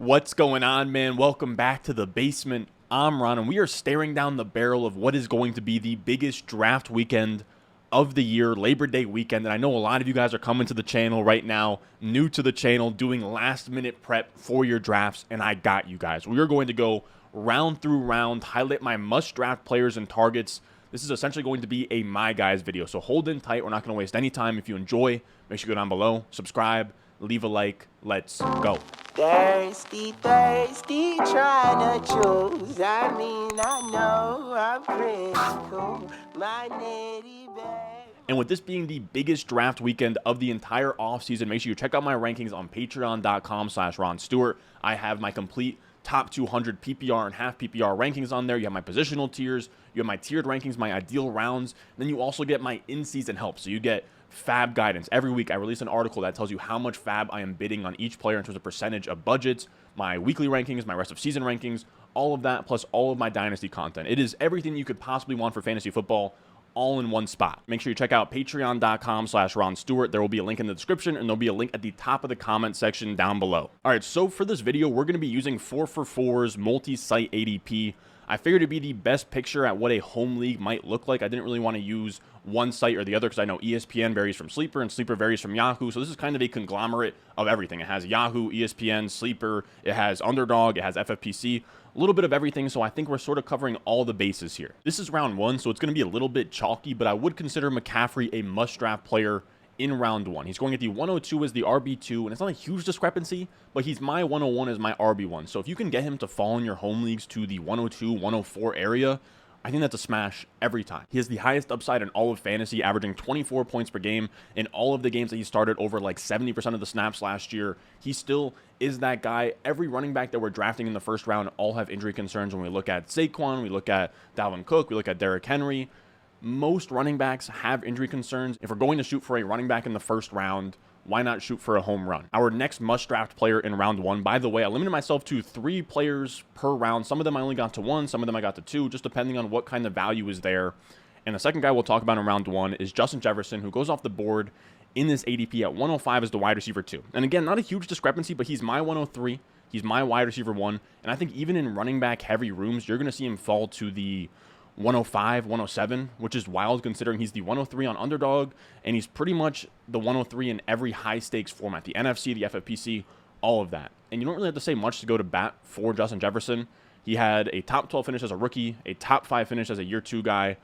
What's going on, man? Welcome back to the basement. I'm Ron, and we are staring down the barrel of what is going to be the biggest draft weekend of the year, Labor Day weekend. And I know a lot of you guys are coming to the channel right now, new to the channel, doing last-minute prep for your drafts, and I got you guys. We are going to go round through round, highlight my must-draft players and targets. This is essentially going to be a My Guys video, so hold in tight. We're not going to waste any time. If you enjoy, make sure you go down below, subscribe, leave a like. Let's go. Thirsty, trying to choose. I know I'm pretty cool. My nitty babe. And with this being the biggest draft weekend of the entire offseason, make sure you check out my rankings on patreon.com/Ron Stewart. I have my complete top 200 PPR and half PPR rankings on there. You have my positional tiers, you have my tiered rankings, my ideal rounds, and then you also get my in-season help. So you get fab guidance. Every week I release an article that tells you how much fab I am bidding on each player in terms of percentage of budgets, my weekly rankings, my rest of season rankings, all of that, plus all of my dynasty content. It is everything you could possibly want for fantasy football, all in one spot. Make sure you check out patreon.com/Ron Stewart. There will be a link in the description, and there'll be a link at the top of the comment section down below. All right, so for this video, we're going to be using 4for4's multi-site ADP. I figured it'd be the best picture at what a home league might look like. I didn't really want to use one site or the other because I know ESPN varies from Sleeper and Sleeper varies from Yahoo. So this is kind of a conglomerate of everything. It has Yahoo, ESPN, Sleeper, it has Underdog, it has FFPC, a little bit of everything. So I think we're sort of covering all the bases here. This is round one, so it's going to be a little bit chalky, but I would consider McCaffrey a must-draft player in round one. He's going at the 102 as the RB2, and it's not a huge discrepancy, but he's my 101 as my RB1. So if you can get him to fall in your home leagues to the 102, 104 area, I think that's a smash every time. He has the highest upside in all of fantasy, averaging 24 points per game in all of the games that he started, over like 70% of the snaps last year. He still is that guy. Every running back that we're drafting in the first round all have injury concerns. When we look at Saquon, we look at Dalvin Cook, we look at Derrick Henry. Most running backs have injury concerns. If we're going to shoot for a running back in the first round, why not shoot for a home run? Our next must-draft player in round one, by the way, I limited myself to 3 players per round. Some of them I only got to 1, some of them I got to 2, just depending on what kind of value is there. And the second guy we'll talk about in round one is Justin Jefferson, who goes off the board in this ADP at 105 as the wide receiver 2. And again, not a huge discrepancy, but he's my 103. He's my wide receiver 1. And I think even in running back heavy rooms, you're going to see him fall to the 105, 107, which is wild considering he's the 103 on Underdog, and he's pretty much the 103 in every high-stakes format, the NFC, the FFPC, all of that. And you don't really have to say much to go to bat for Justin Jefferson. He had a top 12 finish as a rookie, a top 5 finish as a year 2 guy.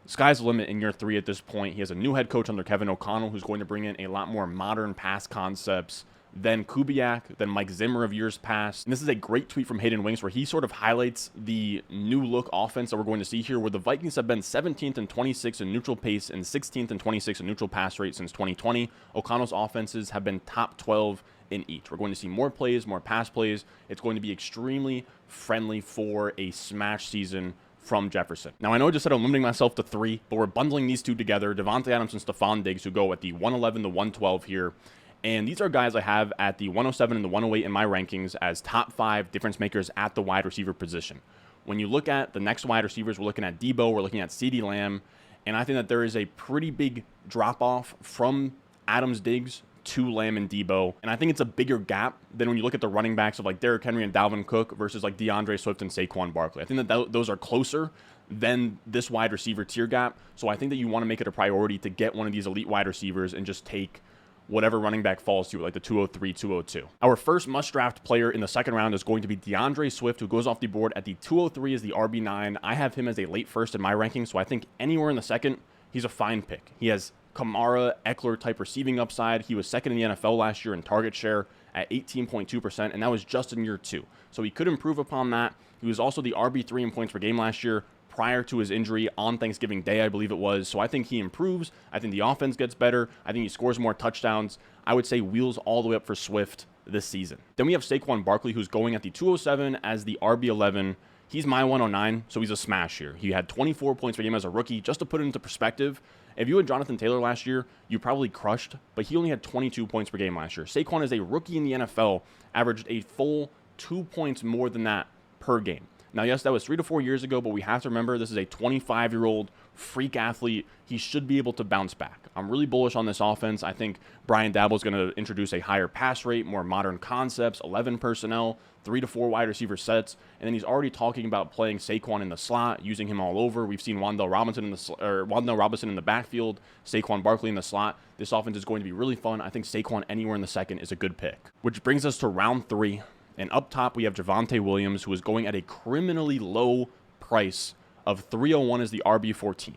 Sky's the limit in year 3 at this point. He has a new head coach under Kevin O'Connell, who's going to bring in a lot more modern pass concepts than Kubiak, than Mike Zimmer of years past. And this is a great tweet from Hayden Winks where he sort of highlights the new look offense that we're going to see here, where the Vikings have been 17th and 26th in neutral pace and 16th and 26th in neutral pass rate since 2020. O'Connell's offenses have been top 12 in each. We're going to see more plays, more pass plays. It's going to be extremely friendly for a smash season from Jefferson. Now, I know I just said I'm limiting myself to 3, but we're bundling these two together, Devontae Adams and Stephon Diggs, who go at the 111 to 112 here. And these are guys I have at the 107 and the 108 in my rankings as top 5 difference makers at the wide receiver position. When you look at the next wide receivers, we're looking at Debo, we're looking at CeeDee Lamb, and I think that there is a pretty big drop-off from Adams, Diggs to Lamb and Debo. And I think it's a bigger gap than when you look at the running backs of like Derrick Henry and Dalvin Cook versus like DeAndre Swift and Saquon Barkley. I think that those are closer than this wide receiver tier gap. So I think that you want to make it a priority to get one of these elite wide receivers and just take whatever running back falls to, like the 203, 202. Our first must-draft player in the second round is going to be DeAndre Swift, who goes off the board at the 203 as the RB9. I have him as a late first in my ranking, so I think anywhere in the second, he's a fine pick. He has Kamara, Eckler-type receiving upside. He was second in the NFL last year in target share at 18.2%, and that was just in year 2. So he could improve upon that. He was also the RB3 in points per game last year, prior to his injury on Thanksgiving Day, I believe it was. So I think he improves. I think the offense gets better. I think he scores more touchdowns. I would say wheels all the way up for Swift this season. Then we have Saquon Barkley, who's going at the 207 as the RB11. He's my 109, so he's a smash here. He had 24 points per game as a rookie. Just to put it into perspective, if you had Jonathan Taylor last year, you probably crushed, but he only had 22 points per game last year. Saquon is a rookie in the NFL, averaged a full 2 points more than that per game. Now, yes, that was 3 to 4 years ago, but we have to remember this is a 25-year-old freak athlete. He should be able to bounce back. I'm really bullish on this offense. I think Brian Dabble is going to introduce a higher pass rate, more modern concepts, 11 personnel, 3 to 4 wide receiver sets, and then he's already talking about playing Saquon in the slot, using him all over. We've seen Wan'Dale Robinson in the backfield, Saquon Barkley in the slot. This offense is going to be really fun. I think Saquon anywhere in the second is a good pick. Which brings us to round 3. And up top, we have Javonte Williams, who is going at a criminally low price of $301 as the RB14.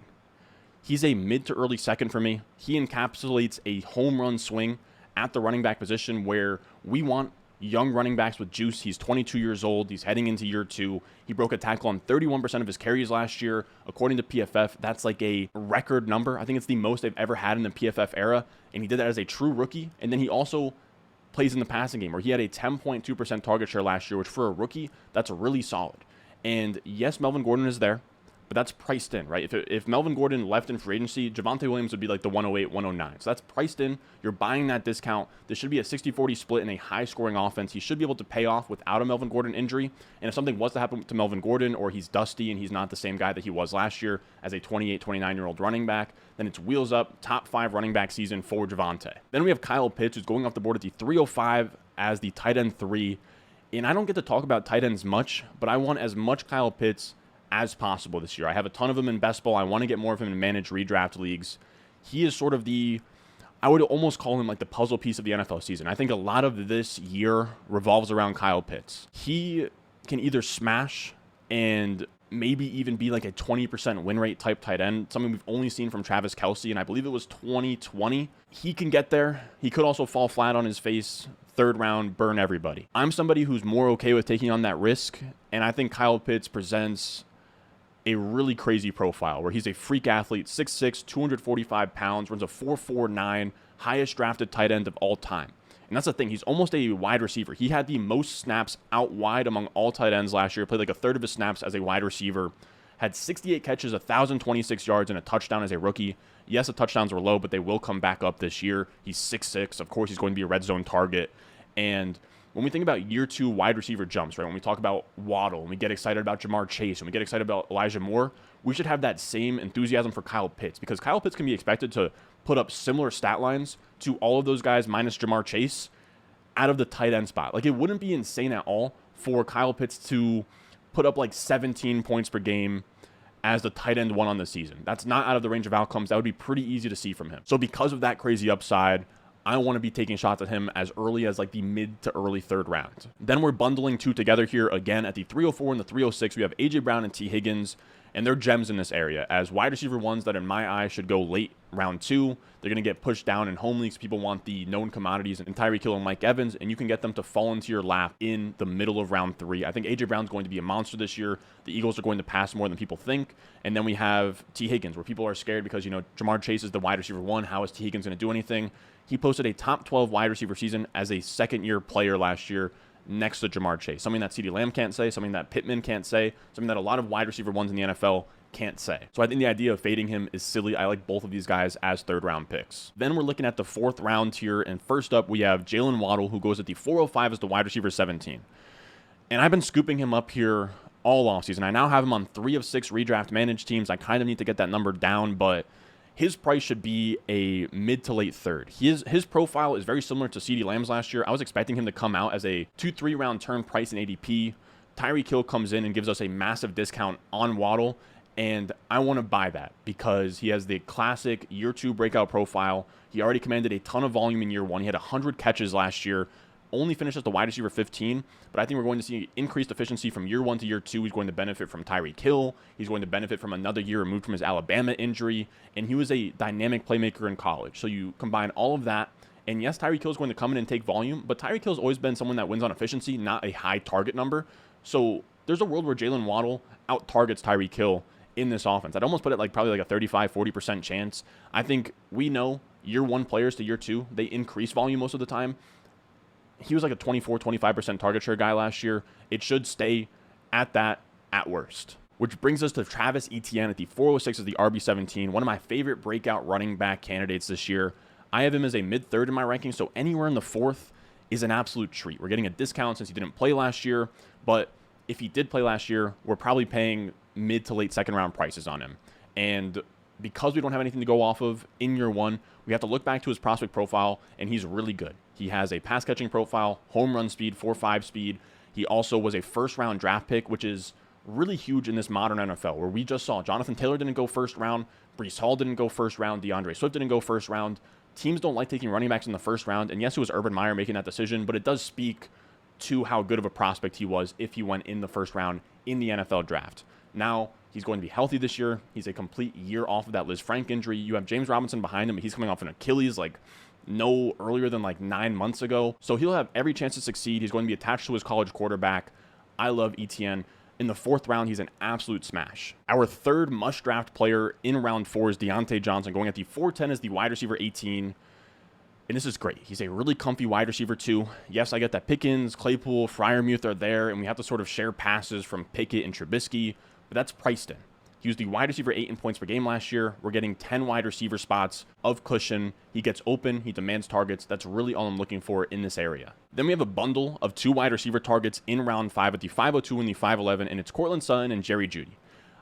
He's a mid to early second for me. He encapsulates a home run swing at the running back position where we want young running backs with juice. He's 22 years old. He's heading into year 2. He broke a tackle on 31% of his carries last year. According to PFF, that's like a record number. I think it's the most they've ever had in the PFF era. And he did that as a true rookie. And then he also plays in the passing game where he had a 10.2% target share last year, which for a rookie, that's really solid. And yes, Melvin Gordon is there, but that's priced in, right? If Melvin Gordon left in free agency, Javonte Williams would be like the 108, 109. So that's priced in. You're buying that discount. This should be a 60-40 split in a high-scoring offense. He should be able to pay off without a Melvin Gordon injury. And if something was to happen to Melvin Gordon, or he's dusty and he's not the same guy that he was last year as a 28, 29-year-old running back, then it's wheels up, top 5 running back season for Javonte. Then we have Kyle Pitts, who's going off the board at the 305 as the tight end 3. And I don't get to talk about tight ends much, but I want as much Kyle Pitts as possible this year. I have a ton of him in best ball. I want to get more of him in managed redraft leagues. He is sort of I would almost call him like the puzzle piece of the NFL season. I think a lot of this year revolves around Kyle Pitts. He can either smash and maybe even be like a 20% win rate type tight end, something we've only seen from Travis Kelce, and I believe it was 2020. He can get there. He could also fall flat on his face, 3rd round, burn everybody. I'm somebody who's more okay with taking on that risk, and I think Kyle Pitts presents a really crazy profile where he's a freak athlete, 6'6", 245 pounds, runs a 4.49, highest drafted tight end of all time. And that's the thing. He's almost a wide receiver. He had the most snaps out wide among all tight ends last year. Played like a third of his snaps as a wide receiver. Had 68 catches, 1,026 yards, and a touchdown as a rookie. Yes, the touchdowns were low, but they will come back up this year. He's 6'6". Of course, he's going to be a red zone target. And when we think about year 2 wide receiver jumps, right? When we talk about Waddle, and we get excited about Jamar Chase, and we get excited about Elijah Moore, we should have that same enthusiasm for Kyle Pitts, because Kyle Pitts can be expected to put up similar stat lines to all of those guys minus Jamar Chase out of the tight end spot. Like, it wouldn't be insane at all for Kyle Pitts to put up like 17 points per game as the tight end 1 on the season. That's not out of the range of outcomes. That would be pretty easy to see from him. So because of that crazy upside, I want to be taking shots at him as early as like the mid to early 3rd round. Then we're bundling 2 together here again at the 304 and the 306. We have AJ Brown and T. Higgins, and they're gems in this area as wide receiver 1s that in my eye should go late round 2. They're going to get pushed down in home leagues. People want the known commodities in Tyreek Hill and Mike Evans, and you can get them to fall into your lap in the middle of round 3. I think AJ Brown's going to be a monster this year. The Eagles are going to pass more than people think. And then we have T. Higgins, where people are scared because, Jamar Chase is the wide receiver 1. How is T. Higgins going to do anything? He posted a top 12 wide receiver season as a second-year player last year next to Jamar Chase. Something that CeeDee Lamb can't say, something that Pittman can't say, something that a lot of wide receiver 1s in the NFL can't say. So I think the idea of fading him is silly. I like both of these guys as 3rd round picks. Then we're looking at the 4th round here, and first up we have Jalen Waddle, who goes at the 405 as the wide receiver 17. And I've been scooping him up here all offseason. I now have him on 3 of 6 redraft managed teams. I kind of need to get that number down, but his price should be a mid to late 3rd. His profile is very similar to CeeDee Lamb's last year. I was expecting him to come out as a 2-3 round turn price in ADP. Tyreek Hill comes in and gives us a massive discount on Waddle, and I want to buy that because he has the classic year 2 breakout profile. He already commanded a ton of volume in year 1. He had 100 catches last year, only finished as the wide receiver 15, but I think we're going to see increased efficiency from year 1 to year 2. He's going to benefit from Tyreek Hill. He's going to benefit from another year removed from his Alabama injury, and he was a dynamic playmaker in college. So you combine all of that, and yes, Tyreek Hill is going to come in and take volume, but Tyreek Hill has always been someone that wins on efficiency, not a high target number. So there's a world where Jalen Waddle out-targets Tyreek Hill in this offense. I'd almost put it like probably like a 35-40% chance. I think we know year 1 players to year 2, they increase volume most of the time. He was like a 24-25% target share guy last year. It should stay at that at worst. Which brings us to Travis Etienne at the 406 as the RB17, one of my favorite breakout running back candidates this year. I have him as a mid-3rd in my ranking, so anywhere in the 4th is an absolute treat. We're getting a discount since he didn't play last year, but if he did play last year, we're probably paying mid to late second round prices on him. And because we don't have anything to go off of in year one, we have to look back to his prospect profile, and he's really good. He has a pass catching profile, home run speed, 4.5 speed. He also was a first round draft pick, which is really huge in this modern NFL, where we just saw Jonathan Taylor didn't go first round, Breece Hall didn't go first round, DeAndre Swift didn't go first round. Teams don't like taking running backs in the first round, and yes, it was Urban Meyer making that decision, but it does speak to how good of a prospect he was if he went in the first round in the NFL draft. Now, he's going to be healthy this year. He's a complete year off of that Liz Frank injury. You have James Robinson behind him, but he's coming off an Achilles like no earlier than like 9 months ago. So he'll have every chance to succeed. He's going to be attached to his college quarterback. I love ETN. In the 4th round, he's an absolute smash. Our third must-draft player in round 4 is Deontay Johnson, going at the 410 as the wide receiver 18. And this is great. He's a really comfy wide receiver, too. Yes, I get that Pickens, Claypool, Freiermuth are there, and we have to sort of share passes from Pickett and Trubisky, but that's priced in. He was the wide receiver 8 in points per game last year. We're getting 10 wide receiver spots of cushion. He gets open. He demands targets. That's really all I'm looking for in this area. Then we have a bundle of 2 wide receiver targets in round 5 at the 502 and the 511, and it's Cortland Sutton and Jerry Jeudy.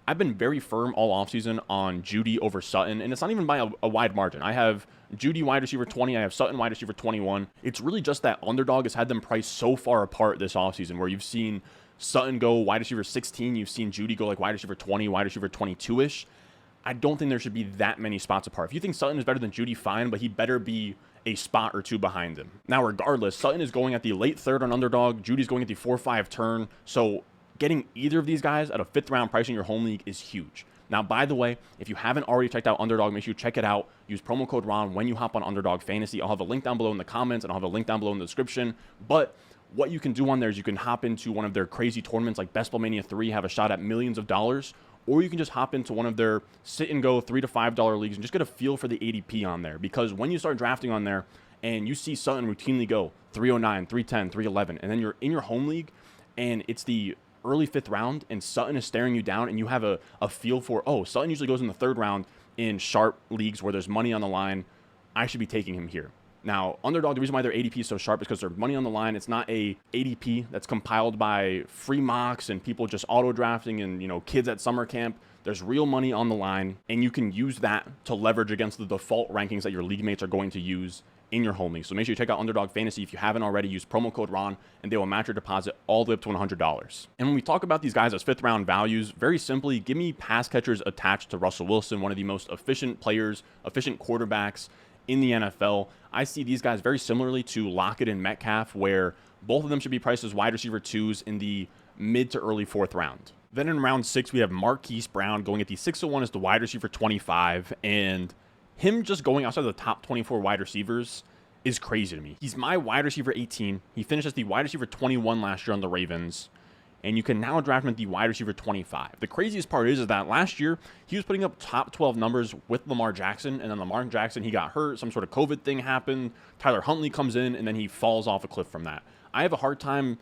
I've been very firm all offseason on Jeudy over Sutton, and it's not even by a wide margin. I have Jeudy wide receiver 20. I have Sutton wide receiver 21. It's really just that Underdog has had them priced so far apart this offseason, where you've seen Sutton go wide receiver 16. You've seen Jeudy go like wide receiver 20, wide receiver 22-ish. I don't think there should be that many spots apart. If you think Sutton is better than Jeudy, fine, but he better be a spot or 2 behind him. Now, regardless, Sutton is going at the late 3rd on Underdog. Judy's going at the 4-5 turn. So getting either of these guys at a 5th round price in your home league is huge. Now, by the way, if you haven't already checked out Underdog, make sure you check it out. Use promo code RON when you hop on Underdog Fantasy. I'll have a link down below in the comments, and I'll have a link down below in the description. But what you can do on there is you can hop into one of their crazy tournaments like Best Ball Mania 3, have a shot at millions of dollars, or you can just hop into one of their sit-and-go $3 to $5 leagues and just get a feel for the ADP on there. Because when you start drafting on there and you see Sutton routinely go 309, 310, 311, and then you're in your home league and it's the early 5th round and Sutton is staring you down and you have a feel for, oh, Sutton usually goes in the 3rd round in sharp leagues where there's money on the line, I should be taking him here. Now, Underdog, the reason why their ADP is so sharp is because there's money on the line. It's not a ADP that's compiled by free mocks and people just auto-drafting and, kids at summer camp. There's real money on the line, and you can use that to leverage against the default rankings that your league mates are going to use in your home league. So make sure you check out Underdog Fantasy. If you haven't already, use promo code RON, and they will match your deposit all the way up to $100. And when we talk about these guys as 5th round values, very simply, give me pass catchers attached to Russell Wilson, one of the most efficient players, efficient quarterbacks in the NFL. I see these guys very similarly to Lockett and Metcalf, where both of them should be priced as wide receiver 2s in the mid to early 4th round. Then in round 6, we have Marquise Brown going at the 601 as the wide receiver 25, and him just going outside the top 24 wide receivers is crazy to me. He's my wide receiver 18. He finished as the wide receiver 21 last year on the Ravens, and you can now draft him at the wide receiver 25. The craziest part is that last year, he was putting up top 12 numbers with Lamar Jackson, and then Lamar Jackson, he got hurt, some sort of COVID thing happened, Tyler Huntley comes in, and then he falls off a cliff from that. I have a hard time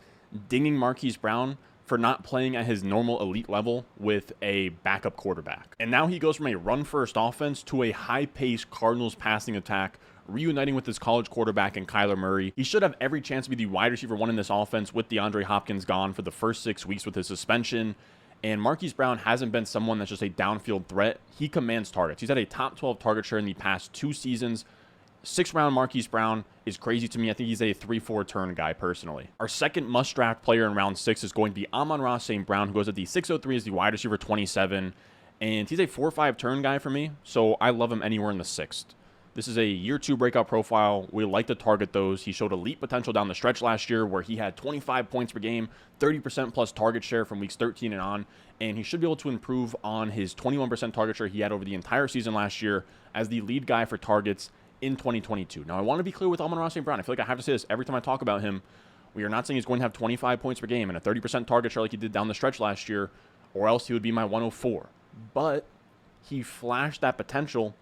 dinging Marquise Brown for not playing at his normal elite level with a backup quarterback. And now he goes from a run-first offense to a high-paced Cardinals passing attack, reuniting with his college quarterback in Kyler Murray. He should have every chance to be the wide receiver 1 in this offense with DeAndre Hopkins gone for the first 6 weeks with his suspension. And Marquise Brown hasn't been someone that's just a downfield threat. He commands targets. He's had a top 12 target share in the past 2 seasons. 6th round Marquise Brown is crazy to me. I think he's a 3-4 turn guy personally. Our second must draft player in round 6 is going to be Amon-Ra St. Brown, who goes at the 603 as the wide receiver 27. And he's a 4-5 turn guy for me, so I love him anywhere in the 6th. This is a year 2 breakout profile. We like to target those. He showed elite potential down the stretch last year where he had 25 points per game, 30% plus target share from weeks 13 and on, and he should be able to improve on his 21% target share he had over the entire season last year as the lead guy for targets in 2022. Now, I want to be clear with Amon-Ra St. Brown. I feel like I have to say this every time I talk about him. We are not saying he's going to have 25 points per game and a 30% target share like he did down the stretch last year, or else he would be my 104. But he flashed that potential,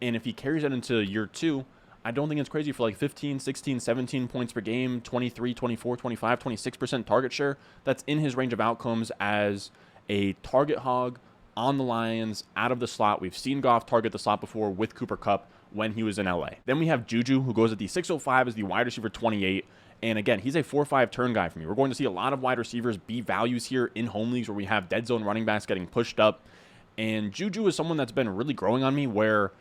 and if he carries that into year 2, I don't think it's crazy for like 15, 16, 17 points per game, 23, 24, 25, 26% target share. That's in his range of outcomes as a target hog on the Lions, out of the slot. We've seen Goff target the slot before with Cooper Kupp when he was in LA. Then we have Juju, who goes at the 605 as the wide receiver 28. And again, he's a 4-5 turn guy for me. We're going to see a lot of wide receivers be values here in home leagues where we have dead zone running backs getting pushed up. And Juju is someone that's been really growing on me, where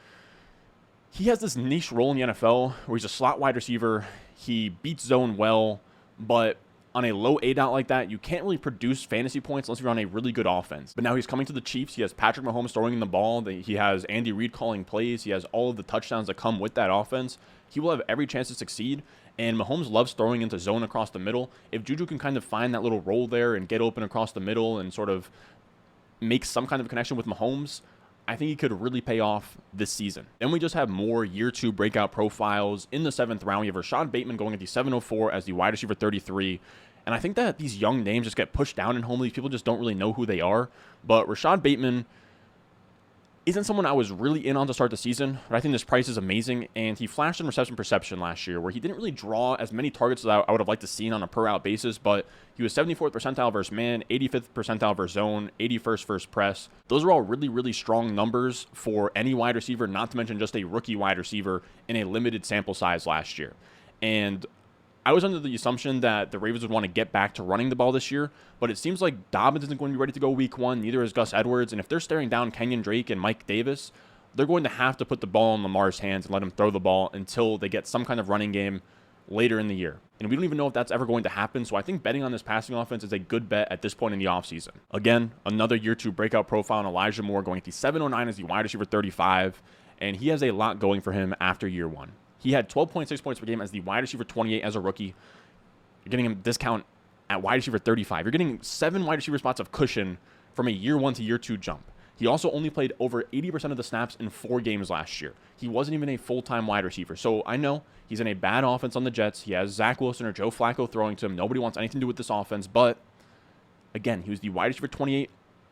he has this niche role in the NFL where he's a slot wide receiver. He beats zone well, but on a low ADOT like that, you can't really produce fantasy points unless you're on a really good offense. But now he's coming to the Chiefs. He has Patrick Mahomes throwing in the ball. He has Andy Reid calling plays. He has all of the touchdowns that come with that offense. He will have every chance to succeed. And Mahomes loves throwing into zone across the middle. If Juju can kind of find that little role there and get open across the middle and sort of make some kind of connection with Mahomes, I think he could really pay off this season. Then we just have more year 2 breakout profiles. In the 7th round, we have Rashad Bateman going at the 704 as the wide receiver 33. And I think that these young names just get pushed down in home leagues. People just don't really know who they are. But Rashad Bateman isn't someone I was really in on to start the season, but I think this price is amazing. And he flashed in reception perception last year, where he didn't really draw as many targets as I would have liked to see on a per out basis, but he was 74th percentile versus man, 85th percentile versus zone, 81st versus press. Those are all really, really strong numbers for any wide receiver, not to mention just a rookie wide receiver in a limited sample size last year. And I was under the assumption that the Ravens would want to get back to running the ball this year, but it seems like Dobbins isn't going to be ready to go week 1, neither is Gus Edwards, and if they're staring down Kenyon Drake and Mike Davis, they're going to have to put the ball in Lamar's hands and let him throw the ball until they get some kind of running game later in the year. And we don't even know if that's ever going to happen, so I think betting on this passing offense is a good bet at this point in the offseason. Again, another year 2 breakout profile on Elijah Moore, going at the 709 as the wide receiver 35, and he has a lot going for him after year 1. He had 12.6 points per game as the wide receiver 28 as a rookie. You're getting him a discount at wide receiver 35. You're getting 7 wide receiver spots of cushion from a year 1 to year 2 jump. He also only played over 80% of the snaps in 4 games last year. He wasn't even a full-time wide receiver. So I know he's in a bad offense on the Jets. He has Zach Wilson or Joe Flacco throwing to him. Nobody wants anything to do with this offense. But again, he was the wide receiver 28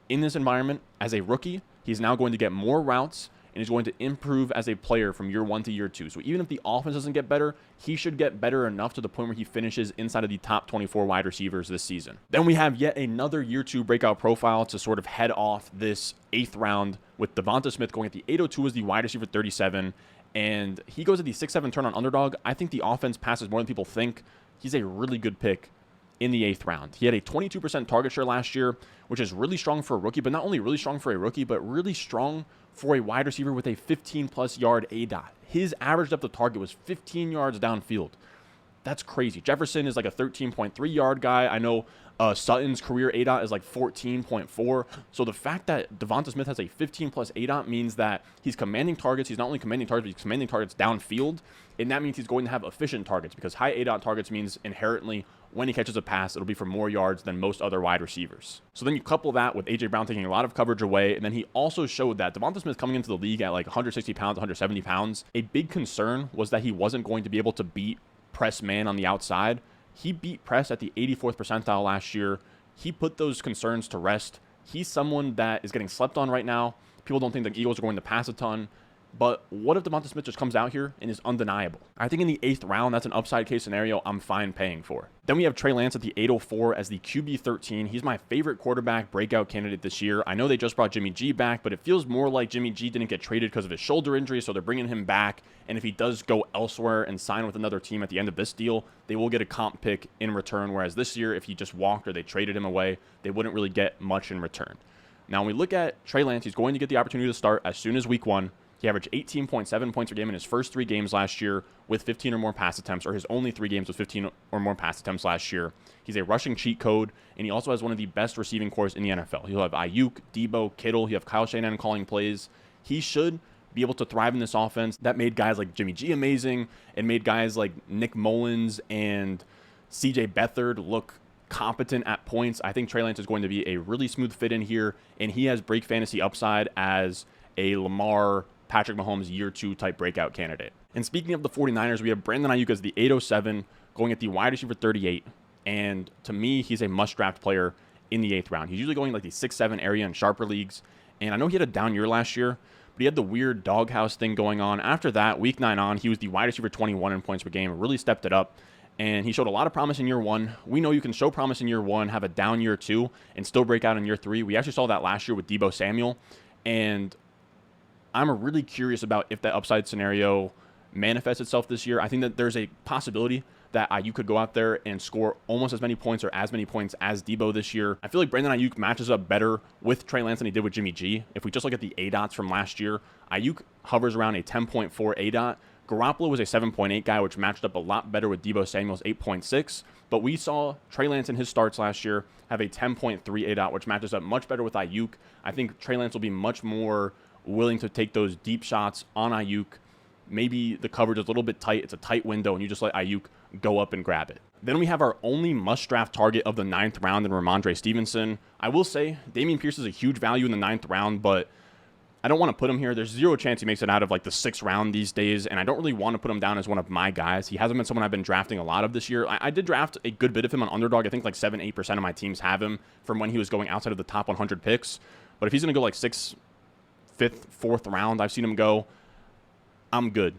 in this environment. As a rookie, he's now going to get more routes and is going to improve as a player from year 1 to year 2. So even if the offense doesn't get better, he should get better enough to the point where he finishes inside of the top 24 wide receivers this season. Then we have yet another year 2 breakout profile to sort of head off this 8th round, with Devonta Smith going at the 802 as the wide receiver 37. And he goes at the 6-7 turn on underdog. I think the offense passes more than people think. He's a really good pick in the 8th round. He had a 22% target share last year, which is really strong for a rookie, but not only really strong for a rookie, but really strong for a wide receiver with a 15-plus yard ADOT. His average depth of target was 15 yards downfield. That's crazy. Jefferson is like a 13.3 yard guy. I know Sutton's career ADOT is like 14.4. So the fact that Devonta Smith has a 15-plus ADOT means that he's commanding targets. He's not only commanding targets, but he's commanding targets downfield. And that means he's going to have efficient targets, because high ADOT targets means inherently when he catches a pass, it'll be for more yards than most other wide receivers. So then you couple that with A.J. Brown taking a lot of coverage away, and then he also showed that Devonta Smith coming into the league at like 160 pounds, 170 pounds, a big concern was that he wasn't going to be able to beat press man on the outside. He beat press at the 84th percentile last year. He put those concerns to rest. He's someone that is getting slept on right now. People don't think the Eagles are going to pass a ton. But what if Devonta Smith just comes out here and is undeniable? I think in the 8th round, that's an upside case scenario I'm fine paying for. Then we have Trey Lance at the 804 as the QB 13. He's my favorite quarterback breakout candidate this year. I know they just brought Jimmy G back, but it feels more like Jimmy G didn't get traded because of his shoulder injury, so they're bringing him back. And if he does go elsewhere and sign with another team at the end of this deal, they will get a comp pick in return, whereas this year, if he just walked or they traded him away, they wouldn't really get much in return. Now, when we look at Trey Lance, he's going to get the opportunity to start as soon as week 1. He averaged 18.7 points per game in his first 3 games last year with 15 or more pass attempts, or his only 3 games with 15 or more pass attempts last year. He's a rushing cheat code, and he also has one of the best receiving cores in the NFL. He'll have Ayuk, Debo, Kittle. He'll have Kyle Shanahan calling plays. He should be able to thrive in this offense. That made guys like Jimmy G amazing, and made guys like Nick Mullins and CJ Beathard look competent at points. I think Trey Lance is going to be a really smooth fit in here, and he has break fantasy upside as a Lamar, Patrick Mahomes year 2 type breakout candidate. And speaking of the 49ers, we have Brandon Ayuk as the 807 going at the wide receiver 38. And to me, he's a must draft player in the 8th round. He's usually going like the 6-7 area in sharper leagues. And I know he had a down year last year, but he had the weird doghouse thing going on. After that, week 9 on, he was the wide receiver 21 in points per game, really stepped it up. And he showed a lot of promise in year 1. We know you can show promise in year 1, have a down year 2, and still break out in year 3. We actually saw that last year with Debo Samuel. And I'm really curious about if that upside scenario manifests itself this year. I think that there's a possibility that Ayuk could go out there and score almost as many points or as many points as Debo this year. I feel like Brandon Ayuk matches up better with Trey Lance than he did with Jimmy G. If we just look at the ADOTs from last year, Ayuk hovers around a 10.4 ADOT. Garoppolo was a 7.8 guy, which matched up a lot better with Debo Samuel's 8.6. But we saw Trey Lance in his starts last year have a 10.3 ADOT, which matches up much better with Ayuk. I think Trey Lance will be much more willing to take those deep shots on Ayuk. Maybe the coverage is a little bit tight. It's a tight window, and you just let Ayuk go up and grab it. Then we have our only must-draft target of the 9th round in Ramondre Stevenson. I will say Dameon Pierce is a huge value in the 9th round, but I don't want to put him here. There's zero chance he makes it out of like the 6th round these days, and I don't really want to put him down as one of my guys. He hasn't been someone I've been drafting a lot of this year. I did draft a good bit of him on Underdog. I think like 7-8% of my teams have him from when he was going outside of the top 100 picks. But if he's going to go like 6th, 5th, 4th round, I've seen him go, I'm good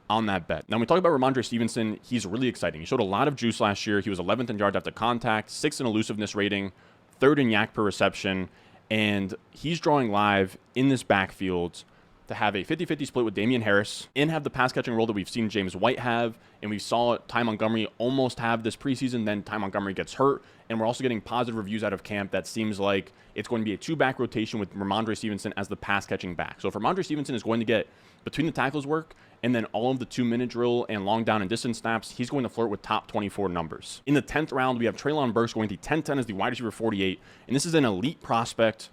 on that bet. Now, when we talk about Ramondre Stevenson, he's really exciting. He showed a lot of juice last year. He was 11th in yards after contact, 6th in elusiveness rating, 3rd in yak per reception, and he's drawing live in this backfield to have a 50-50 split with Damian Harris and have the pass-catching role that we've seen James White have, and we saw Ty Montgomery almost have this preseason. Then Ty Montgomery gets hurt, and we're also getting positive reviews out of camp that seems like it's going to be a 2-back rotation with Ramondre Stevenson as the pass-catching back. So if Ramondre Stevenson is going to get between the tackles work and then all of the 2-minute drill and long down and distance snaps, he's going to flirt with top 24 numbers. In the 10th round, we have Treylon Burks going to 10-10 as the wide receiver 48, and this is an elite prospect.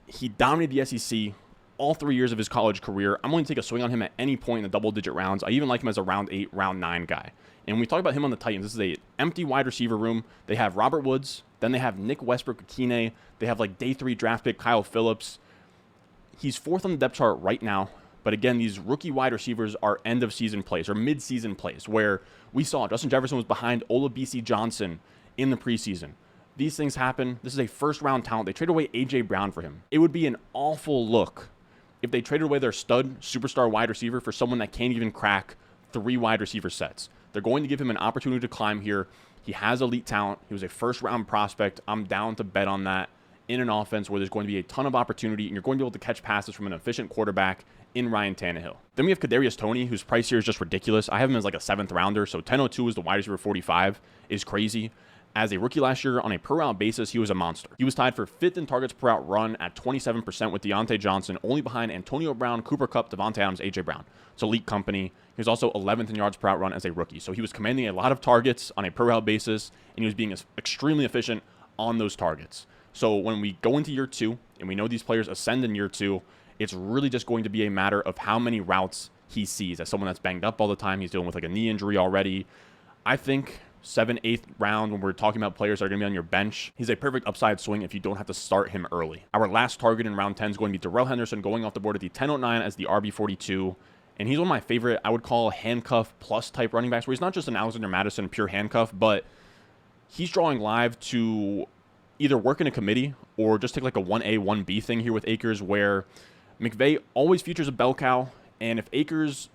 He dominated the SEC all 3 years of his college career. I'm going to take a swing on him at any point in the double-digit rounds. I even like him as a round 8, round 9 guy. And when we talk about him on the Titans, this is a empty wide receiver room. They have Robert Woods, then they have Nick Westbrook-Akine. They have like day 3 draft pick Kyle Phillips. He's 4th on the depth chart right now. But again, these rookie wide receivers are end-of-season plays or mid-season plays where we saw Justin Jefferson was behind Olabisi Johnson in the preseason. These things happen. This is a first-round talent. They traded away A.J. Brown for him. It would be an awful look if they traded away their stud superstar wide receiver for someone that can't even crack 3 wide receiver sets. They're going to give him an opportunity to climb here. He has elite talent. He was a first-round prospect. I'm down to bet on that in an offense where there's going to be a ton of opportunity and you're going to be able to catch passes from an efficient quarterback in Ryan Tannehill. Then we have Kadarius Toney, whose price here is just ridiculous. I have him as like a 7th rounder, so 10.02 is the wide receiver 45 is crazy. As a rookie last year, on a per route basis, he was a monster. He was tied for 5th in targets per route run at 27% with Deontay Johnson, only behind Antonio Brown, Cooper Kupp, Devontae Adams, A.J. Brown. It's elite company. He was also 11th in yards per route run as a rookie. So he was commanding a lot of targets on a per route basis, and he was being extremely efficient on those targets. So when we go into year 2, and we know these players ascend in year 2, it's really just going to be a matter of how many routes he sees. As someone that's banged up all the time, he's dealing with like a knee injury already. I think 7th, 8th round, when we're talking about players that are going to be on your bench, he's a perfect upside swing if you don't have to start him early. Our last target in round 10 is going to be Darrell Henderson going off the board at the 10.09 as the RB42. And he's one of my favorite, I would call handcuff plus type running backs, where he's not just an Alexander Madison pure handcuff, but he's drawing live to either work in a committee or just take like a 1A, 1B thing here with Akers, where McVay always features a bell cow. And if Akers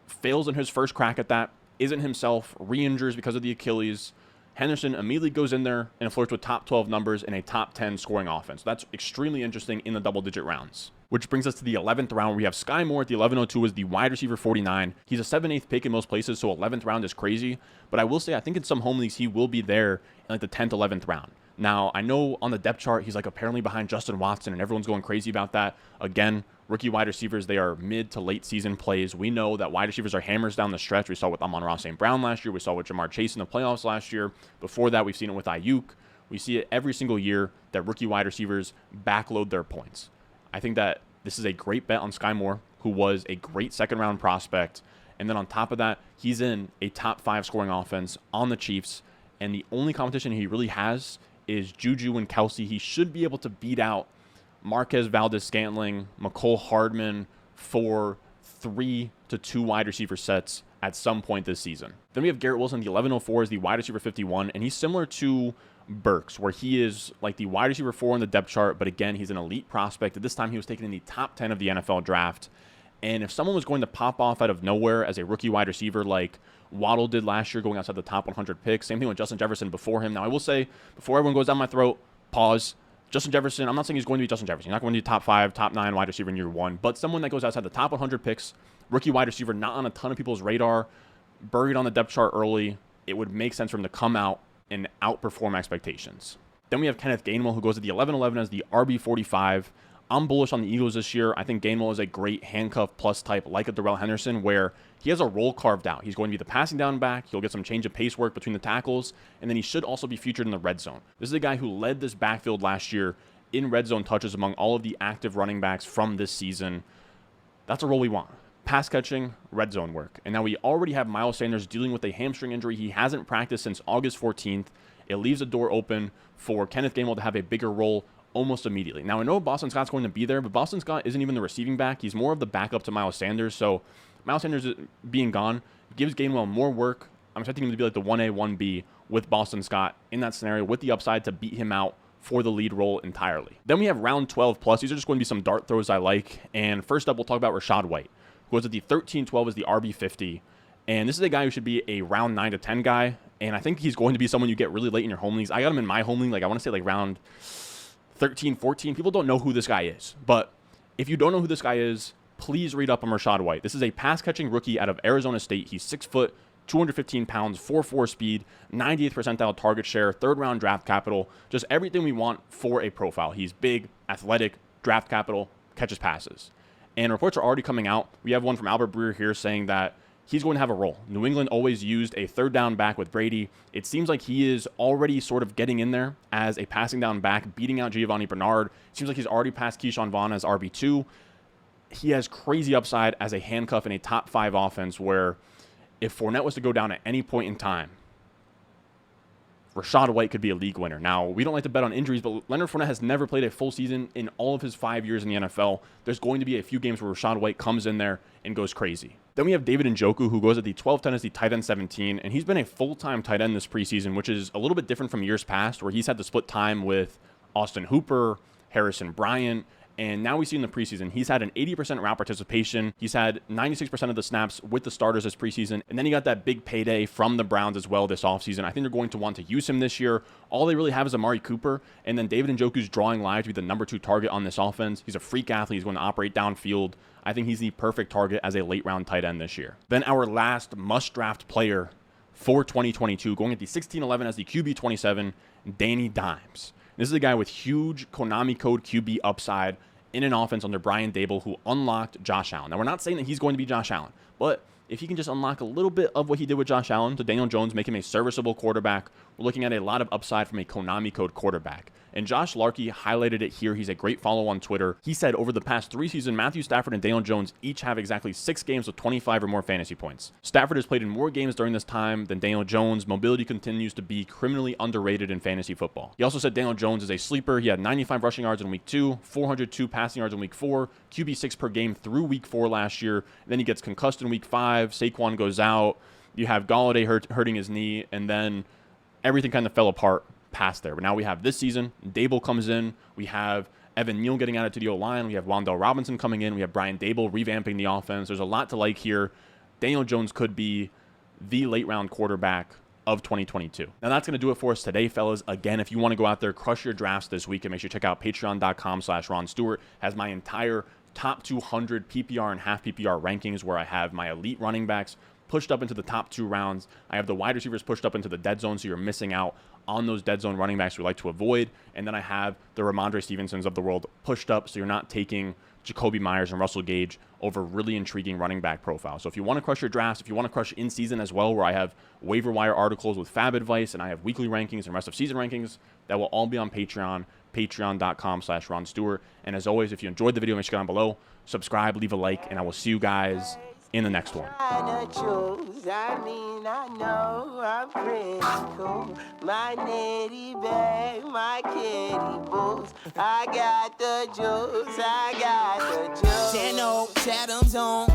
fails in his first crack at that, isn't himself, re-injures because of the Achilles, Henderson immediately goes in there and flirts with top 12 numbers in a top 10 scoring offense. That's extremely interesting in the double-digit rounds. Which brings us to the 11th round, where we have Sky Moore at the 11.02 as the wide receiver 49. He's a 7/8 pick in most places, so 11th round is crazy. But I will say, I think in some home leagues, he will be there in like the 10th, 11th round. Now, I know on the depth chart, he's like apparently behind Justin Watson, and everyone's going crazy about that. Again, rookie wide receivers, they are mid to late season plays. We know that wide receivers are hammers down the stretch. We saw with Amon-Ra St. Brown last year. We saw with Jamar Chase in the playoffs last year. Before that, we've seen it with Ayuk. We see it every single year that rookie wide receivers backload their points. I think that this is a great bet on Sky Moore, who was a great second-round prospect. And then on top of that, he's in a top 5 scoring offense on the Chiefs. And the only competition he really has is Juju and Kelsey. He should be able to beat out Marquez Valdez-Scantling, McCole Hardman for 3 to 2 wide receiver sets at some point this season. Then we have Garrett Wilson, the 11.04 is the wide receiver 51, and he's similar to Burks, where he is like the wide receiver 4 on the depth chart, but again, he's an elite prospect. At this time, he was taken in the top 10 of the NFL draft. And if someone was going to pop off out of nowhere as a rookie wide receiver like Waddle did last year, going outside the top 100 picks, same thing with Justin Jefferson before him. Now, I will say, before everyone goes down my throat, pause. Justin Jefferson, I'm not saying he's going to be Justin Jefferson. He's not going to be top 5, top 9 wide receiver in year 1, but someone that goes outside the top 100 picks, rookie wide receiver, not on a ton of people's radar, buried on the depth chart early, it would make sense for him to come out and outperform expectations. Then we have Kenneth Gainwell, who goes at the 11-11 as the RB45. I'm bullish on the Eagles this year. I think Gainwell is a great handcuff plus type like a Darrell Henderson, where he has a role carved out. He's going to be the passing down back. He'll get some change of pace work between the tackles, and then he should also be featured in the red zone. This is a guy who led this backfield last year in red zone touches among all of the active running backs from this season. That's a role we want. Pass catching, red zone work. And now we already have Miles Sanders dealing with a hamstring injury. He hasn't practiced since August 14th. It leaves the door open for Kenneth Gainwell to have a bigger role almost immediately. Now, I know Boston Scott's going to be there, but Boston Scott isn't even the receiving back. He's more of the backup to Miles Sanders. So Miles Sanders being gone gives Gainwell more work. I'm expecting him to be like the 1A, 1B with Boston Scott in that scenario with the upside to beat him out for the lead role entirely. Then we have round 12 plus. These are just going to be some dart throws I like. And first up, we'll talk about Rachaad White, who goes at the 13-12 as the RB50. And this is a guy who should be a round 9 to 10 guy. And I think he's going to be someone you get really late in your home leagues. I got him in my home league, like I want to say like round 13, 14. People don't know who this guy is. But if you don't know who this guy is, please read up on Rachaad White. This is a pass-catching rookie out of Arizona State. He's 6 foot, 215 pounds, 4.4 speed, 98th percentile target share, third-round draft capital, just everything we want for a profile. He's big, athletic, draft capital, catches passes. And reports are already coming out. We have one from Albert Breer here saying that he's going to have a role. New England always used a third down back with Brady. It seems like he is already sort of getting in there as a passing down back, beating out Giovanni Bernard. It seems like he's already passed Keyshawn Vaughn as RB2. He has crazy upside as a handcuff in a top 5 offense where if Fournette was to go down at any point in time, Rachaad White could be a league winner. Now, we don't like to bet on injuries, but Leonard Fournette has never played a full season in all of his 5 years in the NFL. There's going to be a few games where Rachaad White comes in there and goes crazy. Then we have David Njoku, who goes at the 12-10 as the tight end 17, and he's been a full-time tight end this preseason, which is a little bit different from years past, where he's had to split time with Austin Hooper, Harrison Bryant, and now we see in the preseason, he's had an 80% route participation. He's had 96% of the snaps with the starters this preseason. And then he got that big payday from the Browns as well this offseason. I think they're going to want to use him this year. All they really have is Amari Cooper. And then David Njoku's drawing live to be the number 2 target on this offense. He's a freak athlete. He's going to operate downfield. I think he's the perfect target as a late round tight end this year. Then our last must draft player for 2022, going at the 16-11 as the QB 27, Danny Dimes. This is a guy with huge Konami code QB upside in an offense under Brian Daboll who unlocked Josh Allen. Now, we're not saying that he's going to be Josh Allen, but if he can just unlock a little bit of what he did with Josh Allen to Daniel Jones, make him a serviceable quarterback, we're looking at a lot of upside from a Konami code quarterback. And Josh Larkey highlighted it here. He's a great follow on Twitter. He said over the past 3 seasons, Matthew Stafford and Daniel Jones each have exactly 6 games with 25 or more fantasy points. Stafford has played in more games during this time than Daniel Jones. Mobility continues to be criminally underrated in fantasy football. He also said Daniel Jones is a sleeper. He had 95 rushing yards in week 2, 402 passing yards in week 4, QB6 per game through week 4 last year. And then he gets concussed in week 5. Saquon goes out. You have Golladay hurting his knee, and then everything kind of fell apart past there. But now we have this season, Daboll comes in, we have Evan Neal getting added to the O-line, we have Wan'Dale Robinson coming in, we have Brian Daboll revamping the offense. There's a lot to like here. Daniel Jones could be the late round quarterback of 2022. Now that's going to do it for us today, fellas. Again, if you want to go out there, crush your drafts this week, and make sure you check out patreon.com/Ron Stewart. Has my entire top 200 PPR and half PPR rankings where I have my elite running backs pushed up into the top 2 rounds. I have the wide receivers pushed up into the dead zone, so you're missing out on those dead zone running backs we like to avoid. And then I have the Ramondre Stevensons of the world pushed up, so you're not taking Jacoby Myers and Russell Gage over really intriguing running back profiles. So if you want to crush your drafts, if you want to crush in season as well, where I have waiver wire articles with fab advice and I have weekly rankings and rest of season rankings, that will all be on Patreon, patreon.com/Ron Stewart. And as always, if you enjoyed the video, make sure to go down below, subscribe, leave a like, and I will see you guys in the next one. I know I'm pretty cool. My nitty bag, my kitty boots. I got the juice, I got the juice. Chathams on.